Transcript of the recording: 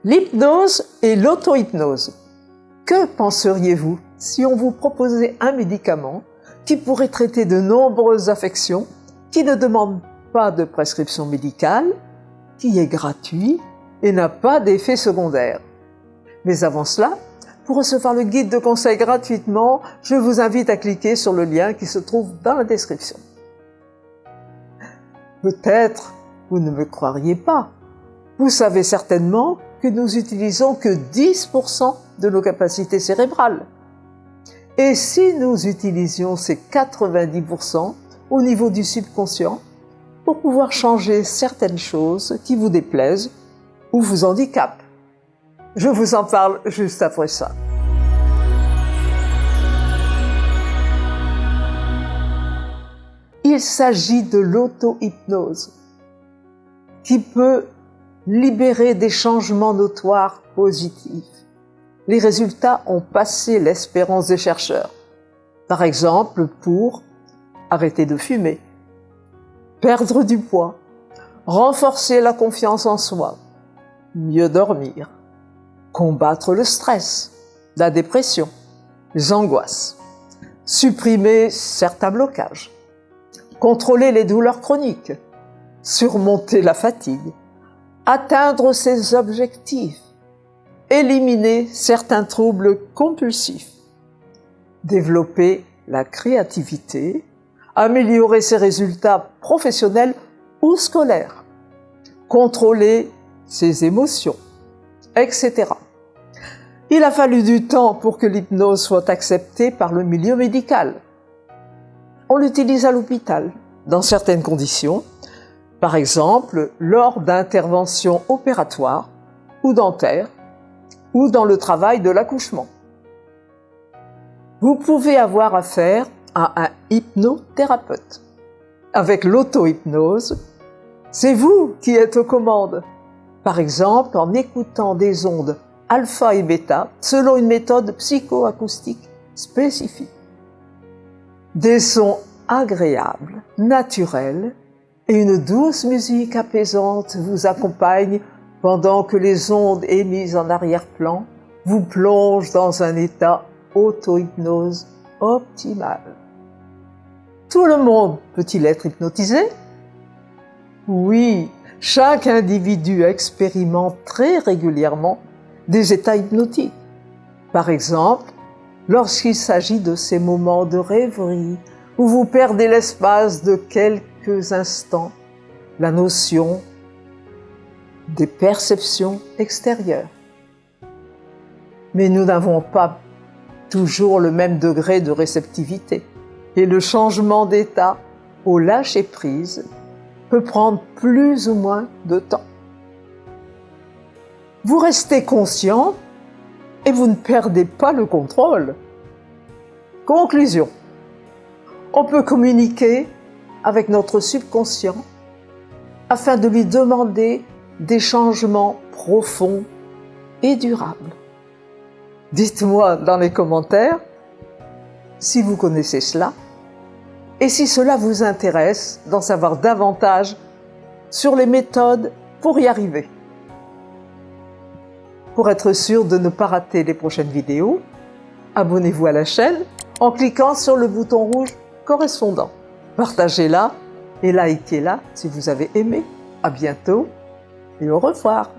L'hypnose et l'auto-hypnose. Que penseriez-vous si on vous proposait un médicament qui pourrait traiter de nombreuses affections, qui ne demande pas de prescription médicale, qui est gratuit et n'a pas d'effet secondaire? Mais avant cela, pour recevoir le guide de conseil gratuitement, je vous invite à cliquer sur le lien qui se trouve dans la description. Peut-être vous ne me croiriez pas. Vous savez certainement que nous utilisons que 10% de nos capacités cérébrales. Et si nous utilisions ces 90% au niveau du subconscient pour pouvoir changer certaines choses qui vous déplaisent ou vous handicapent? Je vous en parle juste après ça. Il s'agit de l'auto-hypnose qui peut libérer des changements notoires positifs. Les résultats ont passé l'espérance des chercheurs. Par exemple, pour arrêter de fumer, perdre du poids, renforcer la confiance en soi, mieux dormir, combattre le stress, la dépression, les angoisses, supprimer certains blocages, contrôler les douleurs chroniques, surmonter la fatigue, atteindre ses objectifs, éliminer certains troubles compulsifs, développer la créativité, améliorer ses résultats professionnels ou scolaires, contrôler ses émotions, etc. Il a fallu du temps pour que l'hypnose soit acceptée par le milieu médical. On l'utilise à l'hôpital, dans certaines conditions, par exemple lors d'interventions opératoires ou dentaires, ou dans le travail de l'accouchement. Vous pouvez avoir affaire à un hypnothérapeute. Avec l'auto-hypnose, c'est vous qui êtes aux commandes. Par exemple, en écoutant des ondes alpha et bêta selon une méthode psychoacoustique spécifique. Des sons agréables, naturels et une douce musique apaisante vous accompagnent pendant que les ondes émises en arrière-plan vous plongent dans un état auto-hypnose optimal. Tout le monde peut-il être hypnotisé? Oui, chaque individu expérimente très régulièrement des états hypnotiques. Par exemple, lorsqu'il s'agit de ces moments de rêverie où vous perdez l'espace de quelques instants, la notion des perceptions extérieures. Mais nous n'avons pas toujours le même degré de réceptivité et le changement d'état au lâcher-prise peut prendre plus ou moins de temps. Vous restez conscient et vous ne perdez pas le contrôle. Conclusion. On peut communiquer avec notre subconscient afin de lui demander des changements profonds et durables. Dites-moi dans les commentaires si vous connaissez cela et si cela vous intéresse d'en savoir davantage sur les méthodes pour y arriver. Pour être sûr de ne pas rater les prochaines vidéos, abonnez-vous à la chaîne en cliquant sur le bouton rouge correspondant. Partagez-la et likez-la si vous avez aimé. À bientôt et au revoir.